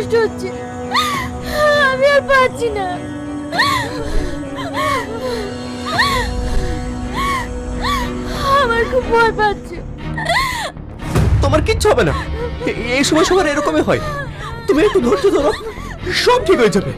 কষ্ট হচ্ছে, আমি আর পারছি না। আমার খুব ভয় পাচ্ছে। তোমার কিচ্ছু হবে না, এই সময় সবার এরকমই হয়। তুমি একটু ধৈর্য ধরো, সব ঠিক হয়ে যাবে।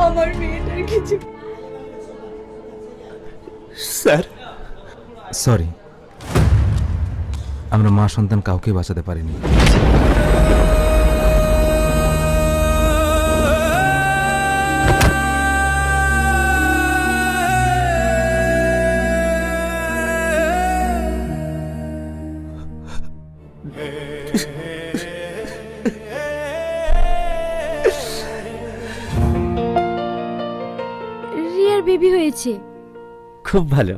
আমার মেয়েটার কিছু। স্যার, সরি, আমরা মা সন্তান কাউকে বাঁচাতে পারিনি। রিয়ার বেবি হয়েছে। খুব ভালো।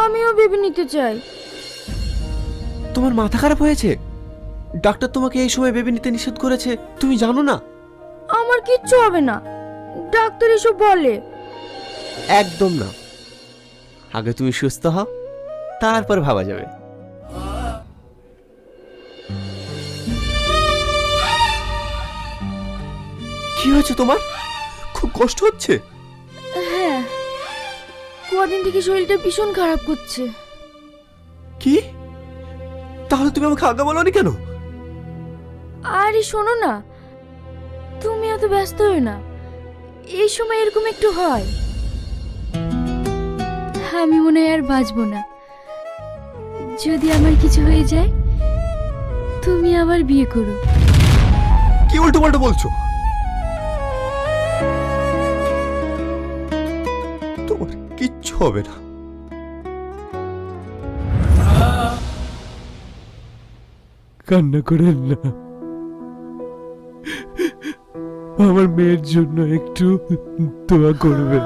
আমিও বেবি নিতে চাই। তোমার মাথা খারাপ হয়েছে? ডাক্তার তোমাকে এই সময় বেবি নিতে নিষেধ করেছে, তুমি জানো না? আমার কিচ্ছু হবে না, ডাক্তার এসব বলে। একদম না, আগে তুমি সুস্থ হও, তারপর ভাবা যাবে। কি হয়েছে তোমার? খুব কষ্ট হচ্ছে? হ্যাঁ, কদিন থেকে শরীরটা ভীষণ খারাপ করছে। কি? তাহলে তুমি আমাকে আগে বলোনি কেন? আরে শোনো না, তুমি এত ব্যস্ত হও না, এই সময় এরকম একটু হয়। আমি মনে হয় আর বাঁচবো না। যদি আমার কিছু হয়ে যায়, তুমি আবার বিয়ে করো। কি উল্টো পাল্টা বলছো? তোমার কিচ্ছু হবে না। কান্না করেন না, আমার মেয়ের জন্য একটু দোয়া করবেন,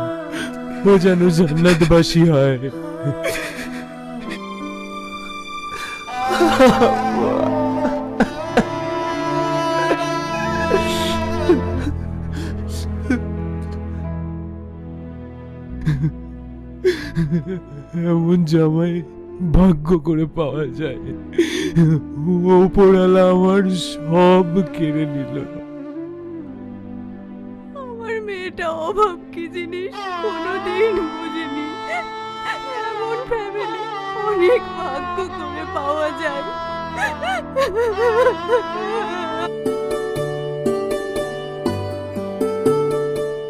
ও যেন জান্নাতবাসী হয়। এমন জামাই ভাগ্য করে পাওয়া যায়। ওপরওয়ালা আমার সব কেড়ে নিল। আমার মেয়েটা অভাব কি জিনিস কোনোদিন বুঝিনি। এমন ফ্যামিলি অনেক ভাগ্য করে পাওয়া যায়।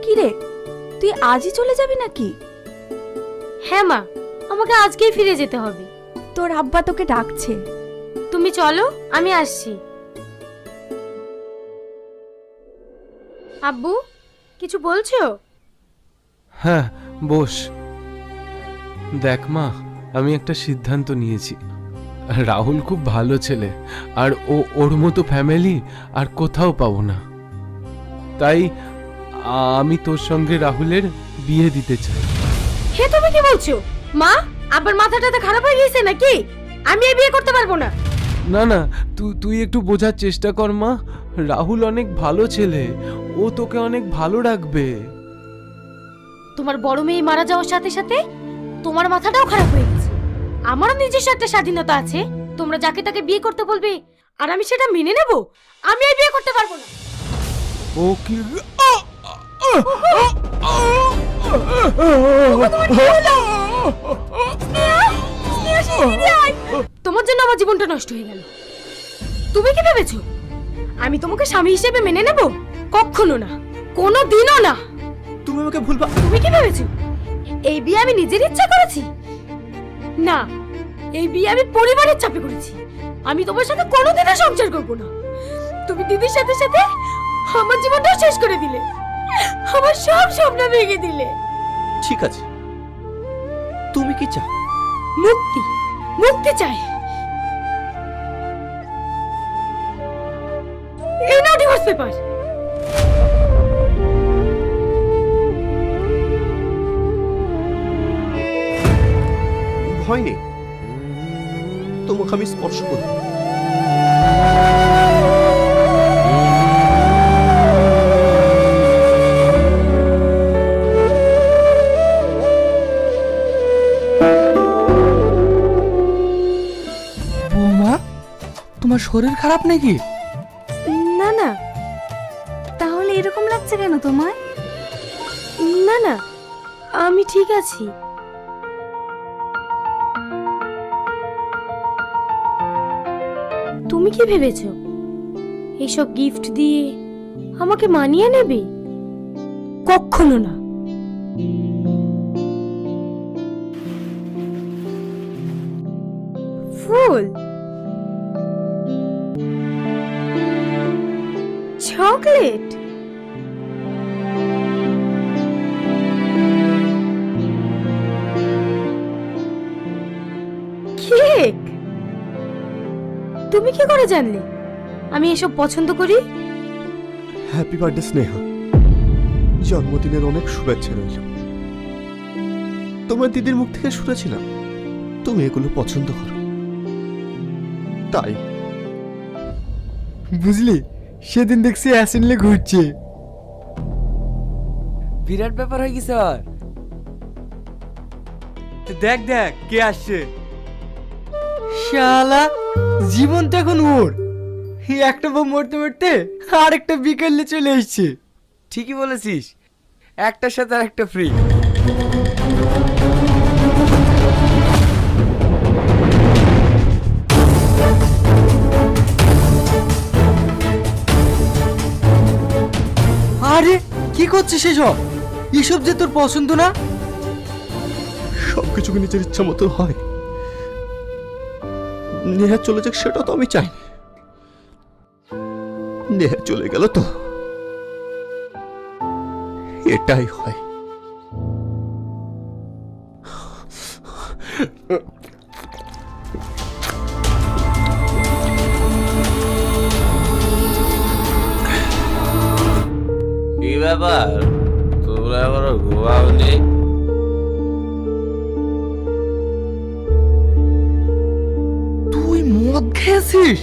কি রে, তুই আজই চলে যাবি নাকি? হ্যাঁ মা, আমাকে আজকেই ফিরে যেতে হবে। তোর আব্বা তোকে ডাকছে। তুমি চলো, আমি আসছি। আব্বু, কিছু বলছো? হ্যাঁ, বস। দেখ মা, আমি একটা সিদ্ধান্ত নিয়েছি। রাহুল খুব ভালো ছেলে, আর ওর মতো ফ্যামিলি আর কোথাও পাবো না। তাই আমি তোর সঙ্গে রাহুলের বিয়ে দিতে চাই। হে, তুমি কি বলছো মা? আবার মাথাটা খারাপ হয়ে গেছে নাকি? আমি এই বিয়ে করতে পারবো না। না না, তুই একটু বোঝার চেষ্টা কর মা। রাহুল অনেক ভালো ছেলে, ও তোকে অনেক ভালো রাখবে। তোমার বড় মেয়ে মারা যাওয়ার সাথে সাথে তোমার মাথাটাও খারাপ হয়ে গেছে। আমারও নিজস্ব একটা স্বাধীনতা আছে। তোমরা যাকে তাকে বিয়ে করতে বলবে আর আমি সেটা মেনে নেব? আমি এই বিয়ে করতে পারবো না। ও কি? তোমার জন্য আমার জীবনটা নষ্ট হয়ে গেল। তুমি কি ভেবেছো আমি তোমাকে স্বামী হিসেবে মেনে নেব? কখনো না, কোনো দিনও না। তুমি আমাকে ভুলবা। তুমি কি ভেবেছো এই বিয়ে আমি নিজের ইচ্ছা করেছি? না, এই বিয়ে আমি পরিবারের চাপে করেছি। আমি তোমার সাথে কোনোদিনও সংসার করব না। তুমি দিদির সাথে সাথে আমার জীবনটাও শেষ করে দিলে, আমার সব স্বপ্ন ভেঙে দিলে। ঠিক আছে, তুমি কি চাও? মুক্তি, মুক্তি চাই। এই নাও ডিভোর্স পেপার। ভয় নেই, তোমাকে আমি স্পর্শ করব। তোমার শরীর খারাপ নাকি? না না, তাহলে এরকম লাগছে কেন তোমার? না না, আমি ঠিক আছি। তুমি কি ভেবেছো এইসব গিফট দিয়ে আমাকে মানিয়ে নেবে? কখনো না। ফুল, চকলেট, কেক। তুমি কি করে জানলে আমি এসব পছন্দ করি? হ্যাপি বার্থডে স্নেহা, জন্মদিনের অনেক শুভেচ্ছা রইল। তোমার দিদির মুখ থেকে শুনেছিলাম তুমি এগুলো পছন্দ করো, তাই। বুঝলি, সেদিন দেখছি অ্যাসেন্ডলে ঘুরছে। বিরাট ব্যাপার হয়ে গেছে আর। দেখ দেখ কে আসছে। শালা, জীবন তো এখন ওর। এই একটা বউ মরতে মরতে আর একটা বিকেলে চলে এসছে। ঠিকই বলেছিস, একটার সাথে আর একটা ফ্রি। আরে কি করছিস এসব? এসব যে তোর পছন্দ না। সবকিছু কি নিজের ইচ্ছা মতো হয়? নেহা চলে যাক সেটা তো আমি চাই। নেহা চলে গেল তো এটাই হয়। কি ব্যাপার, তোমরা এখনো ঘুমাওনি? তুই মদ খেয়েছিস?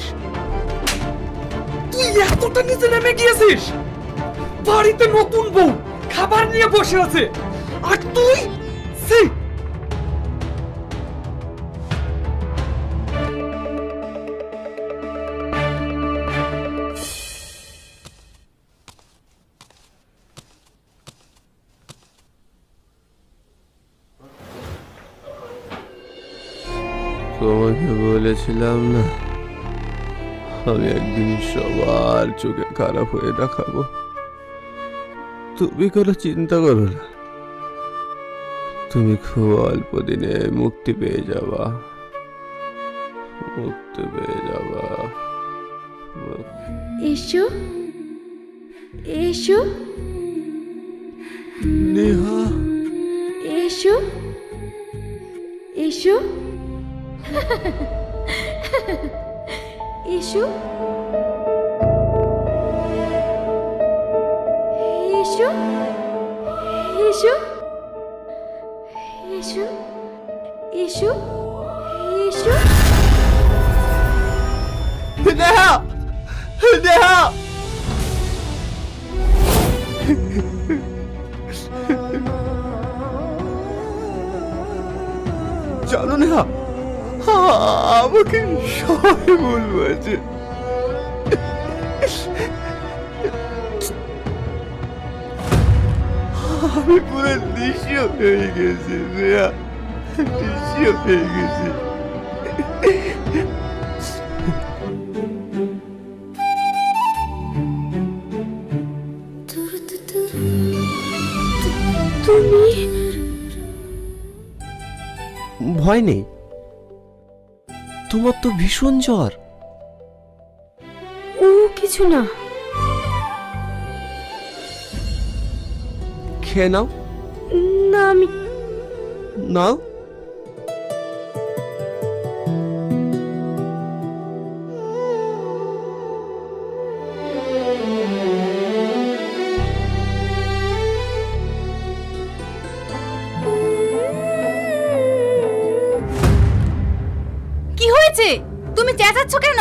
তুই এতটা নিচে নেমে গিয়েছিস? বাড়িতে নতুন বউ খাবার নিয়ে বসে আছে, আর তুই ছি! তোমাকে বলেছিলাম না আমি একদিন সবার চোখে খারাপ হয়ে দেখাবো। তুমি কোনো চিন্তা করো না, তুমি খুব অল্প দিনে মুক্তি পেয়ে যাবা, মুক্তি পেয়ে যাবা। এসো এসো নেহা, এসো এসো এসো এসো এসো এসো এসো এসো। নেহা, নেহা, জানো নেহা, আমাকে সবাই ভুল বলছে। আমি পুরো নিঃস্ব হয়ে গেছি নেহা, নিঃস্ব হয়ে গেছি। তুমি ভয় নেই, তোমার তো ভীষণ জ্বর। ও কিছু না। খেয়ে নাও। না আমি নাও। কি হয়েছে? তুমি চেঁচাচ্ছ কেন?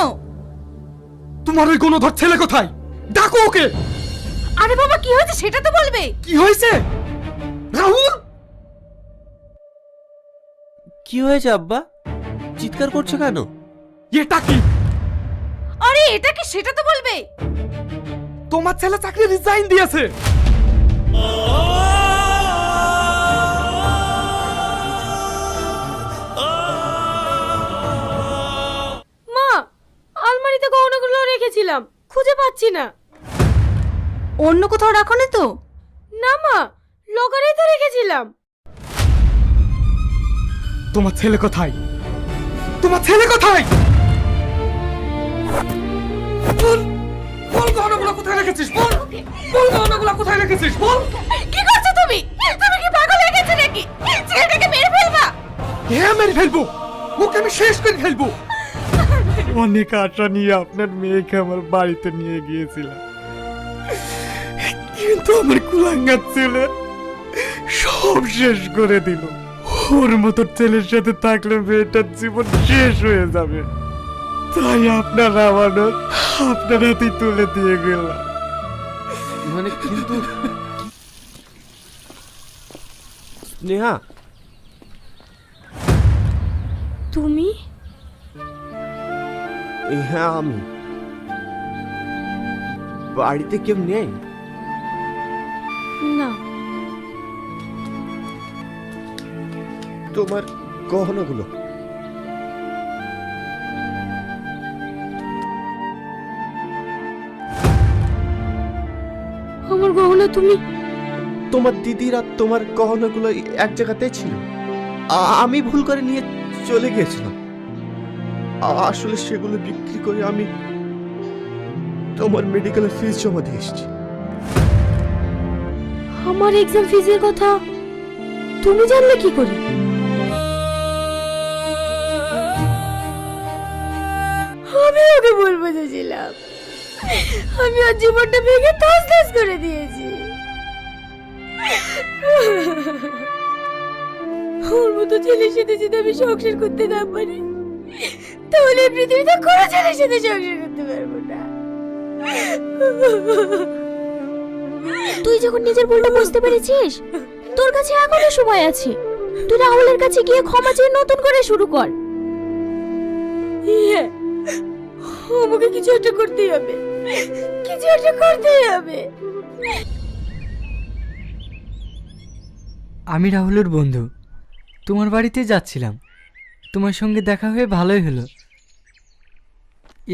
তোমার ওই গণধর ছেলে কোথায়? ডাকো ওকে। আরে বাবা, কি হয়েছে সেটা তো বলবে। কি হয়েছে? রাহুল, কি হয়েছে আব্বা? চিৎকার করছো কেন? এটা কি? আরে এটা কি সেটা তো বলবে। তোমার ছেলে চাকরি রিজাইন দিয়েছে। মা, আলমারিতে গহনাগুলো রেখেছিলাম, খুঁজে পাচ্ছি না। অন্য কোথাও রাখো না তো? না মা, লকারেই তো রেখেছিলাম। তোমার ছেলে কোথায়? তোমার ছেলে কোথায়? বল, বল গহনাগুলো কোথায় রেখেছিস? বল, বল গহনাগুলো কোথায় রেখেছিস? বল। কি করছো তুমি? তুমি কি পাগল হয়ে গেছো নাকি? ছেলেটাকে মেরে ফেলবা? হ্যাঁ, মেরে ফেলবো, ওকে আমি শেষ করে ফেলবো। অনেক আশা নিয়ে আপনার মেয়েকে আমার বাড়িতে নিয়ে গিয়েছিলাম, কিন্তু আমার কুলাঙ্গার ছেলে সব শেষ করে দিল। ওর মতো ছেলের সাথে থাকলে মেয়েটার জীবন শেষ হয়ে যাবে, তাই আপনার আমানত আপনার হাতেই তুলে দিয়ে গেলাম। মানে কিন্তু স্নেহা, তুমি? হ্যাঁ আমি। বাড়িতে কেউ নেই? না। তোমার গহনাগুলো? আমার গহনা তুমি? তোমার দিদির আর তোমার গহনাগুলো এক জায়গাতে ছিল, আমি ভুল করে নিয়ে চলে গিয়েছিলাম। আসলে সেগুলো বিক্রি করে আমি তোমার মেডিকেলের ফিস জমা দিয়ে এসেছি। আমার এক্সাম ফিজের কথা তুমি জানলে কি করে? আমি ওকে বলবো চেয়েছিলাম, আমি ওর জীবনটা ভেঙে তছনছ করে দিয়েছি। ওর মতো ছেলের সাথে যদি আমি সংসার করতে না পারি, তাহলে এই পৃথিবীতে কোনো ছেলের সাথে সংসার করতে পারবো না। তুই যখন নিজের ভুলটা বুঝতে পেরেছিস, তোর কাছে এখনো সময় আছে। তুই রাহুলের কাছে গিয়ে ক্ষমা চেয়ে নতুন করে শুরু কর। ইয়ে, আমাকে কিছু একটা করতেই হবে, কিছু একটা করতেই হবে। আমি রাহুলের বন্ধু, তোমার বাড়িতে যাচ্ছিলাম, তোমার সঙ্গে দেখা হয়ে ভালোই হলো।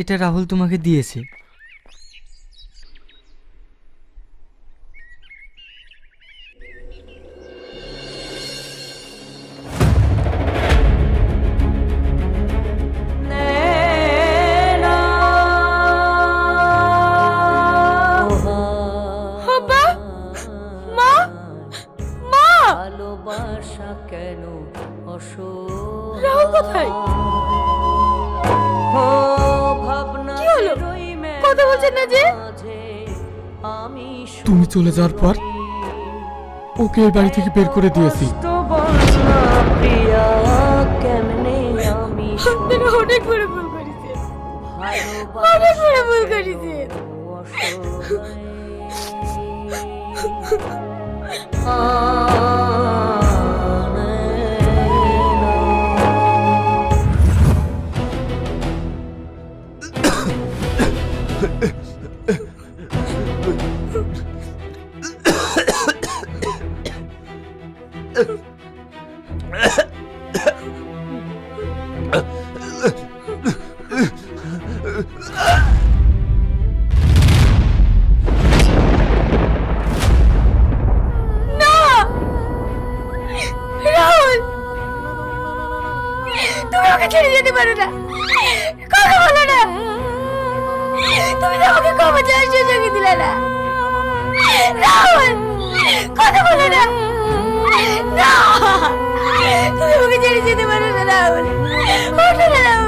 এটা রাহুল তোমাকে দিয়েছে। বাবা, মা, মা, ভালোবাসা কেন রাহুল কোথায়? কি হলো? কথা বলছেন না যে? তুমি চলে যাওয়ার পর ওকে এই বাড়ি থেকে বের করে দিয়েছি। আপনারা অনেক বড় ভুল করেছেন, অনেক বড় ভুল করেছেন। রাহুল, তুমি আমাকে ছেড়ে যেতে পারো না, কথা বলো না। তুমি তো আমাকে ক্ষমা চাওয়ার সুযোগ দিলে না। রাহুল, কথা বলো না। না, তুমি আমাকে ছেড়ে যেতে পারো না রাহুল, ওঠো না রাহুল।